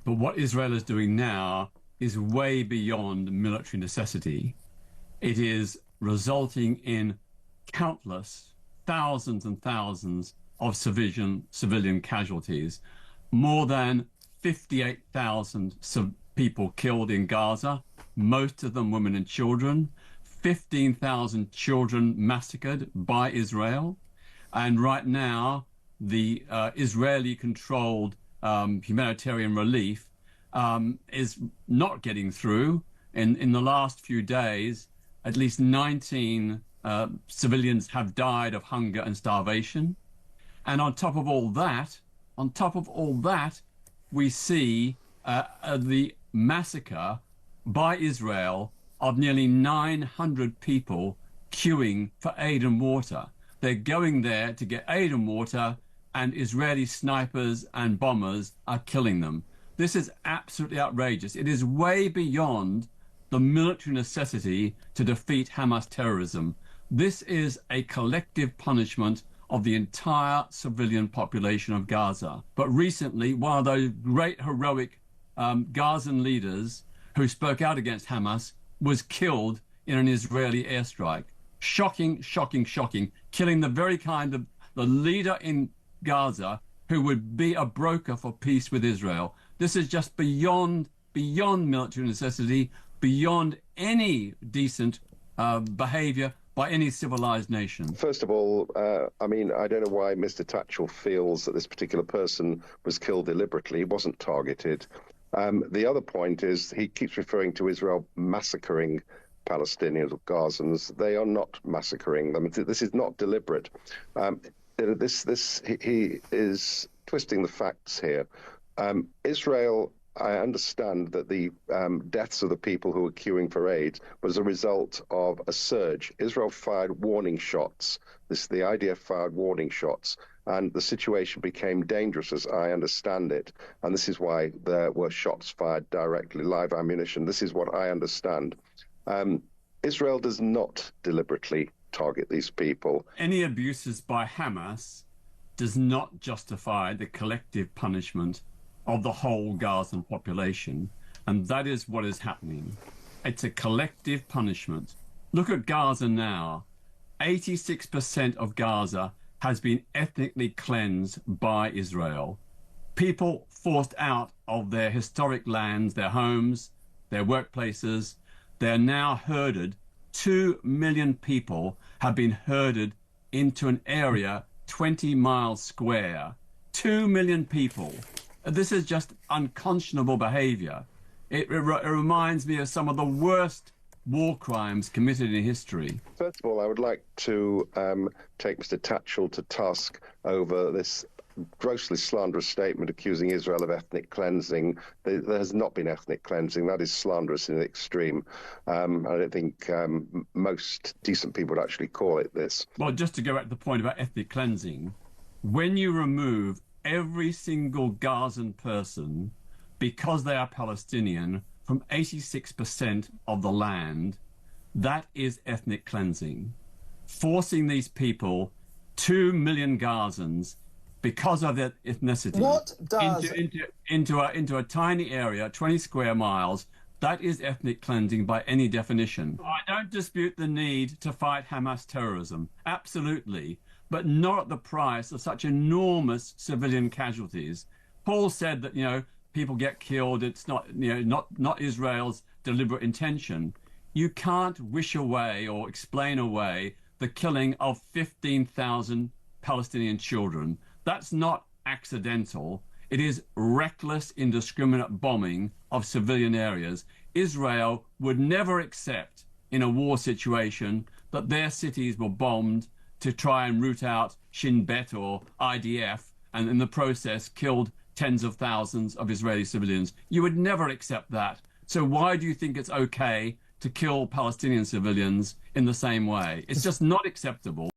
But what Israel is doing now is way beyond military necessity. It is resulting in countless thousands and thousands of civilian casualties. More than 58,000 people killed in Gaza, most of them women and children, 15,000 children massacred by Israel. And right now, the Israeli-controlled humanitarian relief is not getting through. In the last few days, at least 19 civilians have died of hunger and starvation. And on top of all that, we see the massacre by Israel of nearly 900 people queuing for aid and water. They're going there to get aid and water, and Israeli snipers and bombers are killing them. This is absolutely outrageous. It is way beyond the military necessity to defeat Hamas terrorism. This is a collective punishment of the entire civilian population of Gaza. But recently, one of those great heroic Gazan leaders who spoke out against Hamas was killed in an Israeli airstrike. Shocking, shocking, shocking. Killing the very kind of the leader in Gaza who would be a broker for peace with Israel. This is just beyond military necessity, beyond any decent behavior by any civilized nation. First of all, I mean, I don't know why Mr. Tatchell feels that this particular person was killed deliberately. He wasn't targeted. The other point is he keeps referring to Israel massacring Palestinians or Gazans. They are not massacring them. This is not deliberate. He is twisting the facts here. Israel, I understand that the deaths of the people who were queuing for aid was a result of a surge. Israel fired warning shots. The IDF fired warning shots, and the situation became dangerous, as I understand it. And this is why there were shots fired directly, live ammunition. This is what I understand. Israel does not deliberately target these people. Any abuses by Hamas does not justify the collective punishment of the whole Gazan population, and that is what is happening. It's a collective punishment. Look at Gaza now. 86% of Gaza has been ethnically cleansed by Israel. People forced out of their historic lands, their homes, their workplaces. They're now herded. 2 million people have been herded into an area 20 miles square. 2 million people. This is just unconscionable behavior. It reminds me of some of the worst war crimes committed in history. First of all, I would like to take Mr. Tatchell to task over this grossly slanderous statement accusing Israel of ethnic cleansing. There has not been ethnic cleansing. That is slanderous in the extreme. I don't think most decent people would actually call it this. Well, just to go back to the point about ethnic cleansing, when you remove every single Gazan person because they are Palestinian from 86% of the land, that is ethnic cleansing. Forcing these people, 2 million Gazans, because of their ethnicity, into a tiny area, 20 square miles, that is ethnic cleansing by any definition. I don't dispute the need to fight Hamas terrorism, absolutely, but not at the price of such enormous civilian casualties. Paul said that, people get killed. It's not, not Israel's deliberate intention. You can't wish away or explain away the killing of 15,000 Palestinian children. That's not accidental. It is reckless, indiscriminate bombing of civilian areas. Israel would never accept in a war situation that their cities were bombed to try and root out Shin Bet or IDF, and in the process killed tens of thousands of Israeli civilians. You would never accept that. So why do you think it's okay to kill Palestinian civilians in the same way? It's just not acceptable.